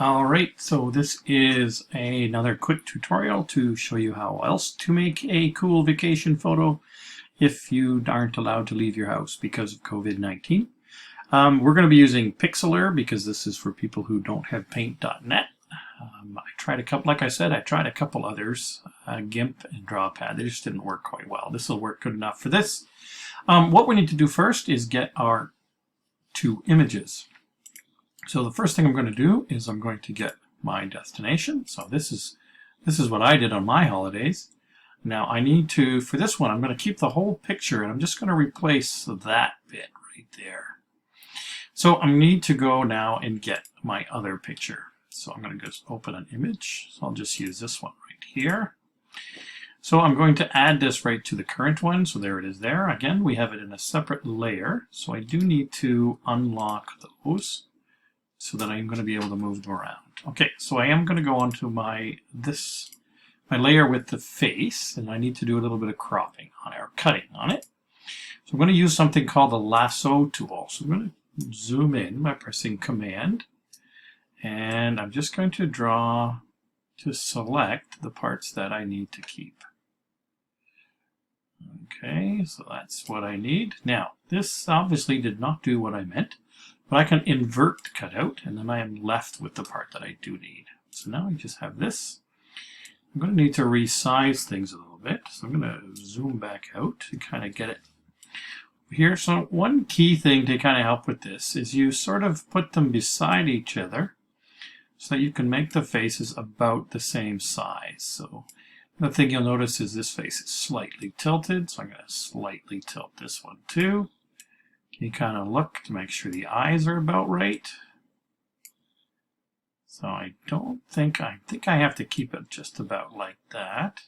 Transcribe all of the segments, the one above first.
Alright, so this is another quick tutorial to show you how else to make a cool vacation photo if you aren't allowed to leave your house because of COVID-19. We're going to be using Pixlr because this is for people who don't have paint.net. I tried a couple, like I said, I tried a couple others, GIMP and DrawPad. They just didn't work quite well. This will work good enough for this. What we need to do first is get our two images. So the first thing I'm going to do is I'm going to get my destination. So this is what I did on my holidays. Now I need to, for this one, I'm going to keep the whole picture and I'm just going to replace that bit right there. So I need to go now and get my other picture. So I'm going to just open an image. So I'll just use this one right here. So I'm going to add this right to the current one. So there it is there. Again, we have it in a separate layer. So I do need to unlock those, so that I'm going to be able to move them around. Okay, so I am going to go onto my layer with the face, and I need to do a little bit of cropping on it, or cutting on it. So I'm going to use something called the lasso tool. So I'm going to zoom in by pressing Command, and I'm just going to select the parts that I need to keep. Okay, so that's what I need. Now, this obviously did not do what I meant. But I can invert the cutout, and then I am left with the part that I do need. So now I just have this. I'm going to need to resize things a little bit. So I'm going to zoom back out to kind of get it here. So one key thing to kind of help with this is you sort of put them beside each other so that you can make the faces about the same size. So the thing you'll notice is this face is slightly tilted. So I'm going to slightly tilt this one too. You kind of look to make sure the eyes are about right. So I think I have to keep it just about like that.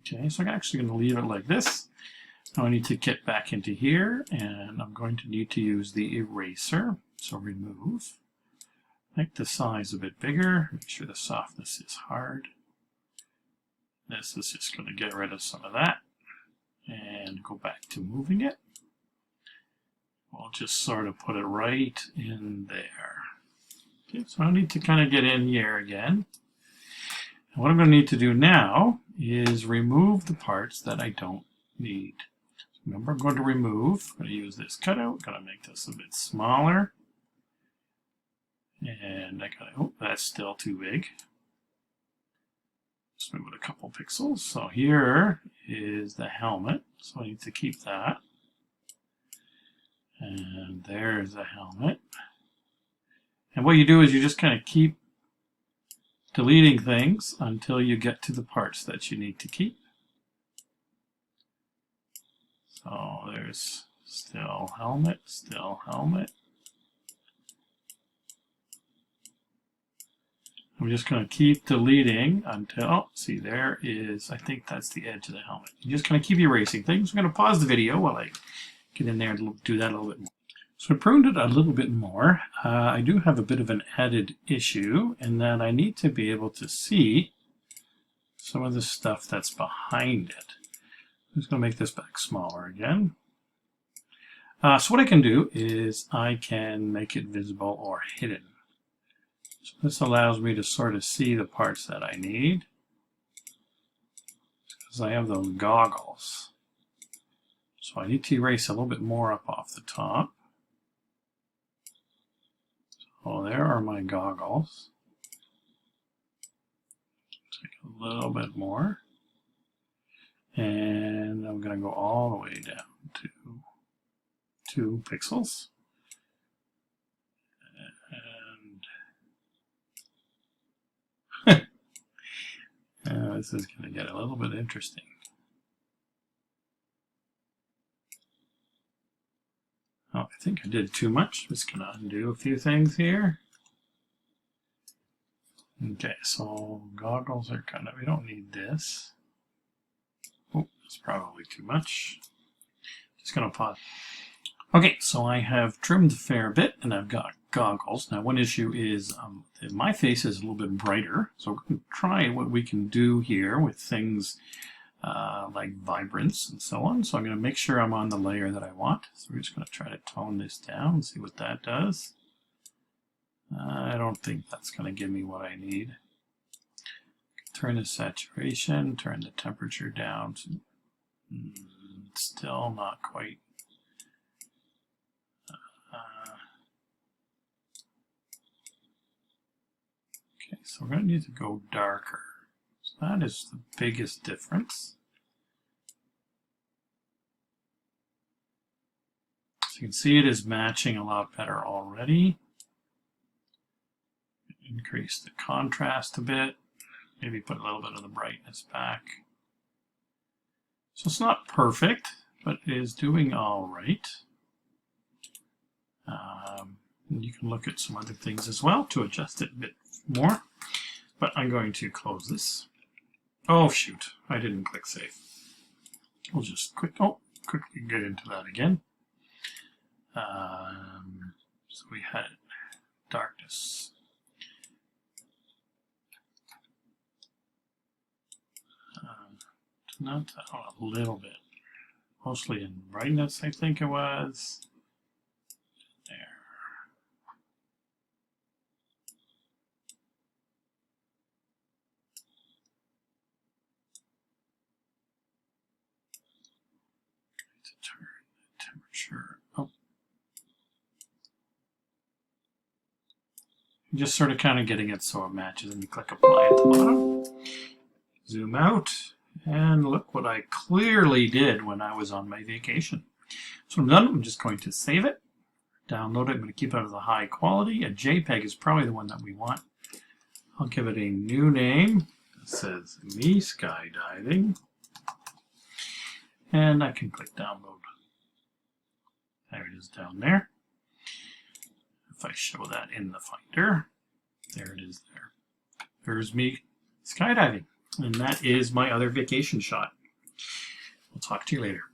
Okay, so I'm actually going to leave it like this. Now I need to get back into here, and I'm going to need to use the eraser. So remove. Make the size a bit bigger. Make sure the softness is hard. This is just going to get rid of some of that. And go back to moving it. We'll just sort of put it right in there. Okay, so I need to kind of get in here again. And what I'm going to need to do now is remove the parts that I don't need. So remember, I'm going to remove. I'm going to use this cutout. I'm going to make this a bit smaller. And oh, that's still too big. Just move it a couple pixels. So here is the helmet. So I need to keep that. And there's the helmet. And what you do is you just kind of keep deleting things until you get to the parts that you need to keep. So there's still helmet, still helmet. I'm just going to keep deleting until, oh, see, there is, I think that's the edge of the helmet. You're just going to keep erasing things. I'm going to pause the video while I get in there and do that a little bit more. So I pruned it a little bit more. I do have a bit of an added issue in that I need to be able to see some of the stuff that's behind it. I'm just going to make this back smaller again. So what I can do is I can make it visible or hidden. So this allows me to sort of see the parts that I need, because I have those goggles. So I need to erase a little bit more up off the top. So there are my goggles. Take a little bit more. And I'm going to go all the way down to 2 pixels. This is going to get a little bit interesting. Oh, I think I did too much. I'm just going to undo a few things here. Okay, so goggles are kind of, we don't need this. Oh, that's probably too much. Just going to pause. Okay, so I have trimmed a fair bit, and I've got goggles. Now, one issue is my face is a little bit brighter, so we're going to try what we can do here with things like vibrance and so on. So I'm going to make sure I'm on the layer that I want. So we're just going to try to tone this down and see what that does. I don't think that's going to give me what I need. Turn the saturation, turn the temperature down. Still not quite. Okay, so we're going to need to go darker. So that is the biggest difference. So you can see it is matching a lot better already. Increase the contrast a bit. Maybe put a little bit of the brightness back. So it's not perfect, but it is doing all right. And you can look at some other things as well to adjust it a bit more. But I'm going to close this. Oh shoot, I didn't click save. We'll just quickly get into that again. So we had darkness. Not a little bit. Mostly in brightness, I think it was. There. To turn the temperature up. Just sort of kind of getting it so it matches, and you click apply at the bottom. Zoom out. And look what I clearly did when I was on my vacation. So I'm done. I'm just going to save it, download it. I'm going to keep it at a high quality. A JPEG is probably the one that we want. I'll give it a new name. It says Me Skydiving. And I can click download. There it is down there. If I show that in the Finder, there it is there. There's me skydiving. And that is my other vacation shot. We'll talk to you later.